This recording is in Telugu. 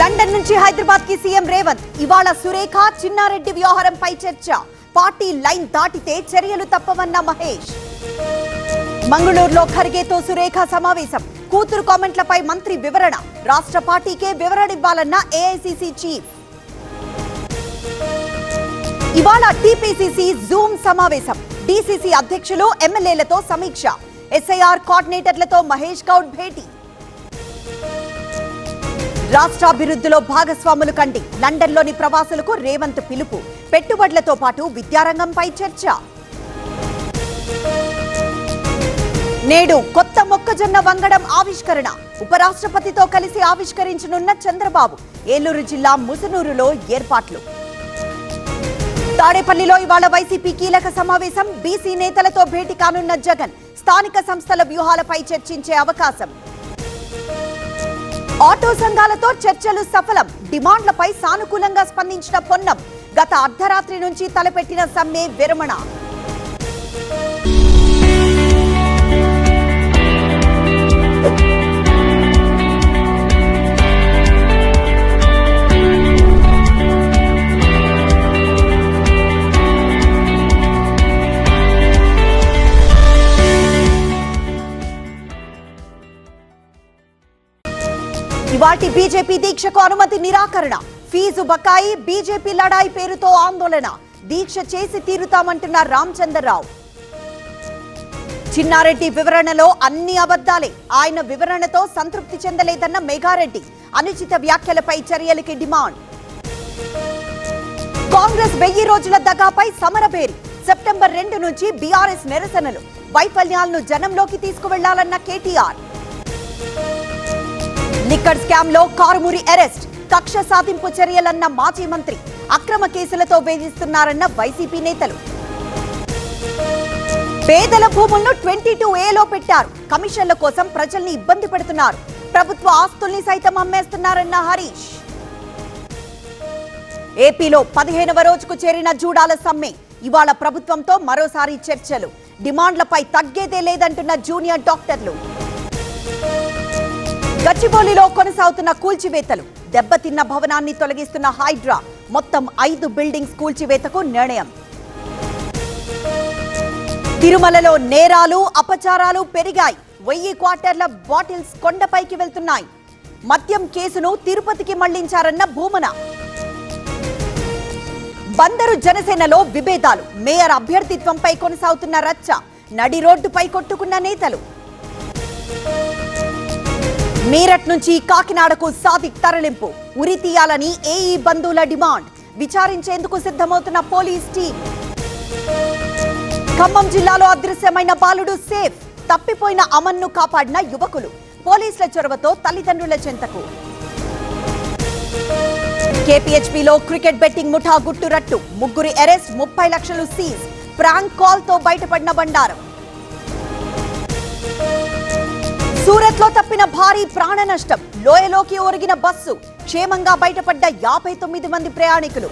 లండన్ నుంచి హైదరాబాద్ కి సీఎం రేవంత్ ఇవాళ సురేఖ చిన్నారెడ్డి వ్యవహారంపై చర్చ. పార్టీ లైన్ దాటితే చర్యలు తప్పవన్న మహేష్. మంగళూరులో ఖర్గేతో సురేఖ సమావేశం. కూతురు కామెంట్లపై మంత్రి వివరణ. రాష్ట్ర పార్టీకే వివరణ ఇవ్వాలన్న ఏఐసీసీ చీఫ్. ఇవాళ టీపీసీసీ జూమ్ సమావేశం. డీసీసీ అధ్యక్షులు ఎమ్మెల్యేలతో సమీక్ష. ఎస్ఐఆర్ కోఆర్డినేటర్లతో మహేష్ గౌడ్ భేటీ. రాష్ట్రాభివృద్ధిలో భాగస్వాములు కండి. లండన్లోని ప్రవాసులకు రేవంత్ పిలుపు. పెట్టుబడులతో పాటు విద్యారంగంపై చర్చ. నేడు కొత్త మొక్కజొన్న వంగడం ఆవిష్కరణ. ఉపరాష్ట్రపతితో కలిసి ఆవిష్కరించనున్న చంద్రబాబు. ఏలూరు జిల్లా ముసునూరులో ఏర్పాట్లు. తాడేపల్లిలో ఇవాళ వైసీపీ కీలక సమావేశం. బీసీ నేతలతో భేటీ కానున్న జగన్. స్థానిక సంస్థల వ్యూహాలపై చర్చించే అవకాశం. ఆటో సంఘాలతో చర్చలు సఫలం. డిమాండ్లపై సానుకూలంగా స్పందించిన పొన్నం. గత అర్ధరాత్రి నుంచి తలపెట్టిన సమ్మె విరమణ. ఇవాటి బీజేపీ దీక్షకు అనుమతి నిరాకరణ. ఫీజు బకాయి, బీజేపీ లడాయి పేరుతో ఆందోళన. దీక్ష చేసి తీరుతామంటున్న రామచంద్రరావు. చిన్నారెడ్డి వివరణలో అన్ని అబద్దాలే. ఆయన వివరణతో సంతృప్తి చెందలేదన్న మేఘారెడ్డి. అనుచిత వ్యాఖ్యలపై చర్యలకి డిమాండ్. కాంగ్రెస్ 1000 రోజుల దగాపై సమరభేరి. సెప్టెంబర్ 2 నుంచి బీఆర్ఎస్ నిరసనలు. వైఫల్యాలను జనంలోకి తీసుకువెళ్లాలన్న కేటీఆర్. లిక్కర్ స్కామ్ లో కారుమూరి అరెస్ట్. కక్ష సాధింపు చర్యలన్న మాజీ మంత్రి. అక్రమ కేసులతో వేధిస్తున్నారన్న వైసీపీ నేతలు. పేదల భూములను 22A పెట్టారు. కమిషన్ల కోసం ప్రజల్ని ఇబ్బంది పెడుతున్నారు. ప్రభుత్వ ఆస్తుల్ని సైతం అమ్మేస్తున్నారన్న హరీష్. ఏపీలో 15వ రోజుకు చేరిన జూడాల సమ్మె. ఇవాళ ప్రభుత్వంతో మరోసారి చర్చలు. డిమాండ్లపై తగ్గేదే లేదంటున్న జూనియర్ డాక్టర్లు. గచ్చిబౌలిలో కొనసాగుతున్న కూల్చివేతలు. దెబ్బతిన్న భవనాన్ని తొలగిస్తున్న హైడ్రా. మొత్తం 5 బిల్డింగ్స్ కూల్చివేతకు నిర్ణయం. తిరుమలలో నేరాలు, అపచారాలు పెరిగాయి. 1000 క్వార్టర్ల బాటిల్స్ కొండపైకి వెళ్తున్నాయి. మద్యం కేసును తిరుపతికి మళ్లించారన్న భూమన. బందరు జనసేనలో విభేదాలు. మేయర్ అభ్యర్థిత్వంపై కొనసాగుతున్న రచ్చ. నడి రోడ్డుపై కొట్టుకున్న నేతలు. మీరట్ నుంచి కాకినాడకు సాదిక్ తరలింపు. ఉరి తీయాలని ఏఈ బంధువుల డిమాండ్. విచారించేందుకు సిద్ధమవుతున్న పోలీస్ టీం. ఖమ్మం జిల్లాలో అదృశ్యమైన బాలుడు సేఫ్. తప్పిపోయిన అమన్ను కాపాడిన యువకులు. పోలీసుల చొరవతో తల్లిదండ్రుల చెంతకు. కేపీహెచ్పీలో క్రికెట్ బెట్టింగ్ ముఠా గుట్టురట్టు. 3 అరెస్ట్, 30 లక్షలు సీజ్. ప్రాంక్ కాల్ తో బయటపడిన బండారం. సూరత్ లో తప్పిన భారీ ప్రాణ నష్టం. లోయలోకి ఒరిగిన బస్సు. క్షేమంగా బయటపడ్డ 59 మంది ప్రయాణికులు.